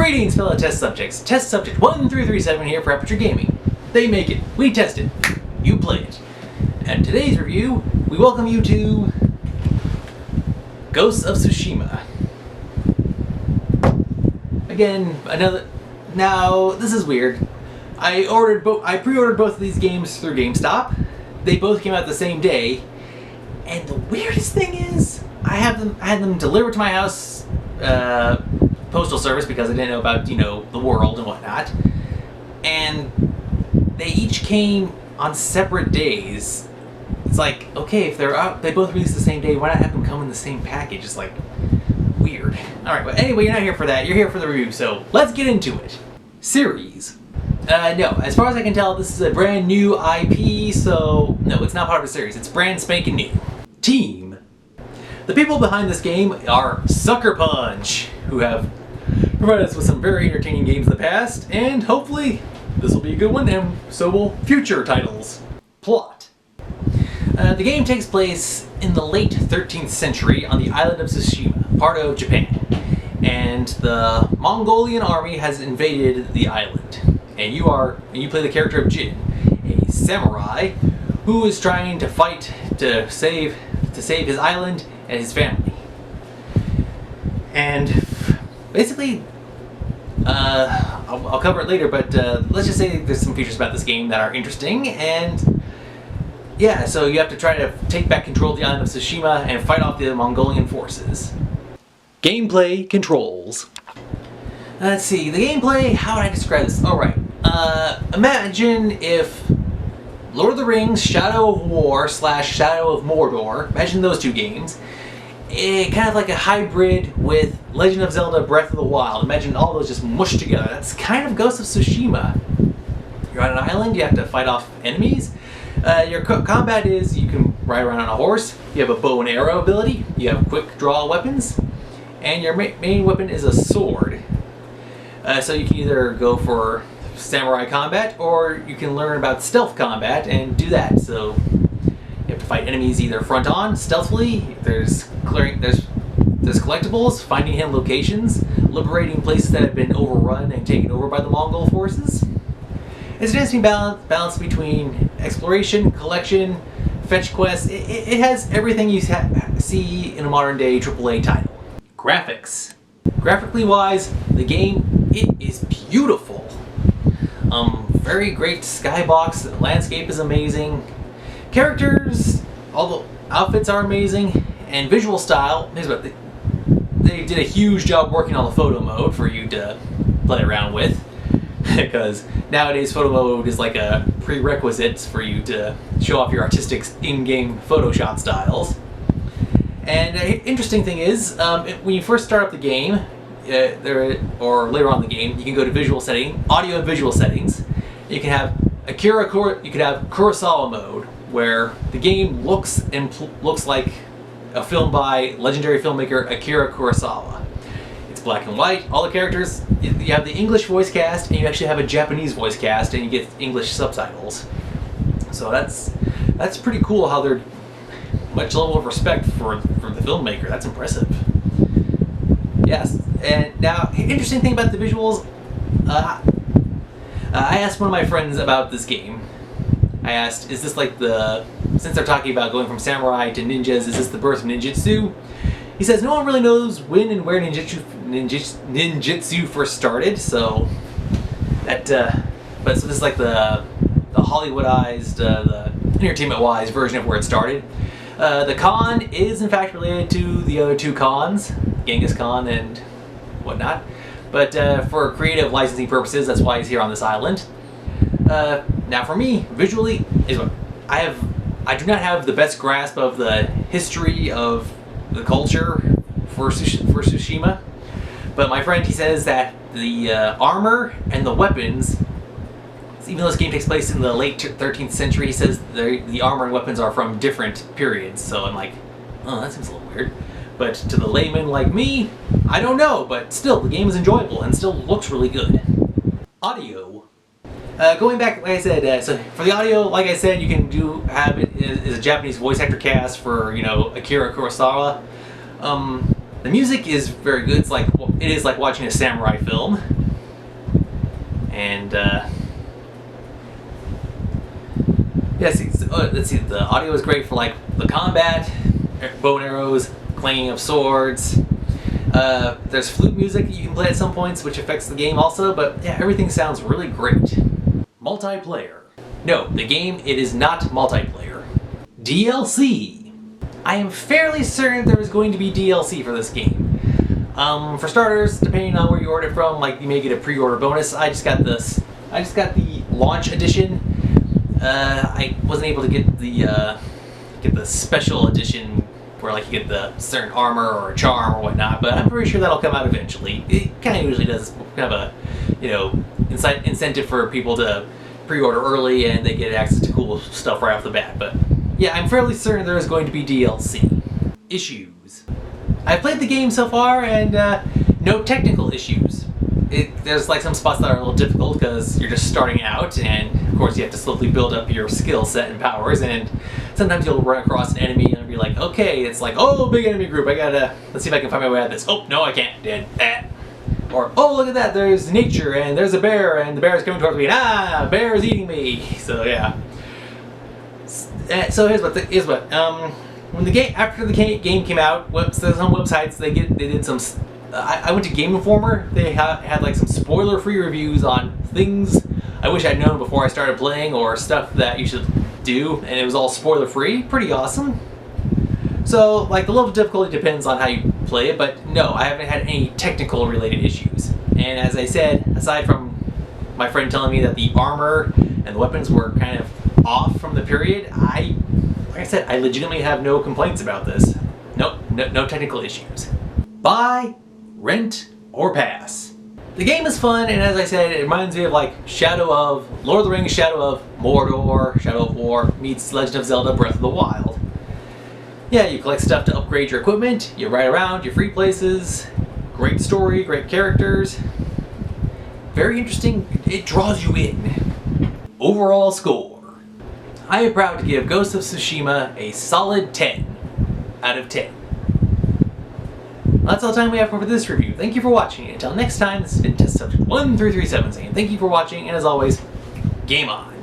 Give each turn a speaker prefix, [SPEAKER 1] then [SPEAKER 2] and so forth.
[SPEAKER 1] Greetings, fellow test subjects. Test subject 1337 here for Aperture Gaming. They make it, we test it, you play it. And today's review, we welcome you to Ghost of Tsushima. Again, another. Now this is weird. I pre-ordered both of these games through GameStop. They both came out the same day, and the weirdest thing is, I had them delivered to my house. Postal service, because I didn't know about, the world and whatnot. And they each came on separate days. It's like, okay, if they both released the same day, why not have them come in the same package? It's like, weird. Alright, but anyway, you're not here for that. You're here for the review, so let's get into it. Series. No, as far as I can tell, this is a brand new IP, so no, it's not part of a series. It's brand spanking new. Team. The people behind this game are Sucker Punch, who have provided us with some very entertaining games in the past, and hopefully this will be a good one, and so will future titles. Plot. The game takes place in the late 13th century on the island of Tsushima, part of Japan, and the Mongolian army has invaded the island, and you play the character of Jin, a samurai who is trying to fight to save his island and his family. And basically, I'll cover it later, but let's just say there's some features about this game that are interesting, and yeah, so you have to try to take back control of the island of Tsushima and fight off the Mongolian forces. Gameplay controls. Let's see, the gameplay, how would I describe this? Alright, imagine if Lord of the Rings, Shadow of War / Shadow of Mordor, imagine those two games, kind of like a hybrid with Legend of Zelda Breath of the Wild. Imagine all those just mushed together. That's kind of Ghost of Tsushima. You're on an island, you have to fight off enemies. Your combat is you can ride around on a horse, you have a bow and arrow ability, you have quick draw weapons, and your main weapon is a sword. So you can either go for samurai combat, or you can learn about stealth combat and do that. So you have to fight enemies either front on, stealthily. There's collectibles, finding hidden locations, liberating places that have been overrun and taken over by the Mongol forces. It's an interesting balance between exploration, collection, fetch quests. It has everything you see in a modern day AAA title. Graphics. Graphically wise, the game, it is beautiful. Very great skybox, the landscape is amazing. Characters, all the outfits are amazing, and visual style, they did a huge job working on the photo mode for you to play around with, because nowadays photo mode is like a prerequisite for you to show off your artistic in-game Photoshop styles. And an interesting thing is, when you first start up the game, or later on in the game, you can go to audio and visual settings. You can have Kurosawa mode, where the game looks like a film by legendary filmmaker Akira Kurosawa. It's black and white, all the characters, you have the English voice cast, and you actually have a Japanese voice cast, and you get English subtitles. So that's pretty cool how they're much level of respect for the filmmaker. That's impressive. Yes, and now, interesting thing about the visuals, I asked one of my friends about this game. I asked, is this like since they're talking about going from samurai to ninjas, is this the birth of ninjutsu? He says no one really knows when and where ninjutsu first started, so that, but so this is like the Hollywoodized, the entertainment-wise version of where it started. The Khan is in fact related to the other two Khans, Genghis Khan and whatnot, but for creative licensing purposes, that's why he's here on this island. Now for me, visually, I do not have the best grasp of the history of the culture for Tsushima, but my friend, he says that the armor and the weapons, even though this game takes place in the late 13th century, he says the armor and weapons are from different periods, so I'm like, oh, that seems a little weird. But to the layman like me, I don't know, but still, the game is enjoyable and still looks really good. Audio. Going back, like I said, so for the audio, like I said, you can have it as a Japanese voice actor cast for, Akira Kurosawa. The music is very good. It is like watching a samurai film. And yeah, let's see. The audio is great for like the combat, bow and arrows, clanging of swords. There's flute music you can play at some points, which affects the game also. But yeah, everything sounds really great. Multiplayer. No, the game, it is not multiplayer. DLC. I am fairly certain there is going to be DLC for this game. For starters, depending on where you order it from, like you may get a pre-order bonus. I just got the launch edition. I wasn't able to get the special edition where like you get the certain armor or a charm or whatnot, but I'm pretty sure that'll come out eventually. It kind of usually does kind of a, incentive for people to pre-order early and they get access to cool stuff right off the bat. But yeah, I'm fairly certain there is going to be DLC. Issues. I've played the game so far and no technical issues. There's like some spots that are a little difficult because you're just starting out, and of course you have to slowly build up your skill set and powers, and sometimes you'll run across an enemy and be like, okay, it's like, oh, big enemy group, let's see if I can find my way out of this. Oh, no, I can't, dead. Or, oh, look at that, there's nature, and there's a bear, and the bear is coming towards me, and bear is eating me. So yeah. So here's what, when the game, after the game came out, some websites, they did some, I went to Game Informer. They had like some spoiler-free reviews on things I wish I'd known before I started playing, or stuff that you should do, and it was all spoiler-free. Pretty awesome. So, like, the level of difficulty depends on how you play it, but no, I haven't had any technical-related issues. And as I said, aside from my friend telling me that the armor and the weapons were kind of off from the period, like I said, I legitimately have no complaints about this. Nope, no technical issues. Buy, rent, or pass. The game is fun, and as I said, it reminds me of like Lord of the Rings, Shadow of Mordor, Shadow of War meets Legend of Zelda Breath of the Wild. Yeah, you collect stuff to upgrade your equipment, you ride around, you free places, great story, great characters. Very interesting, it draws you in. Overall score. I am proud to give Ghost of Tsushima a solid 10 out of 10. That's all the time we have for this review. Thank you for watching. Until next time, this has been Test Subject 1337 saying thank you for watching, and as always, game on.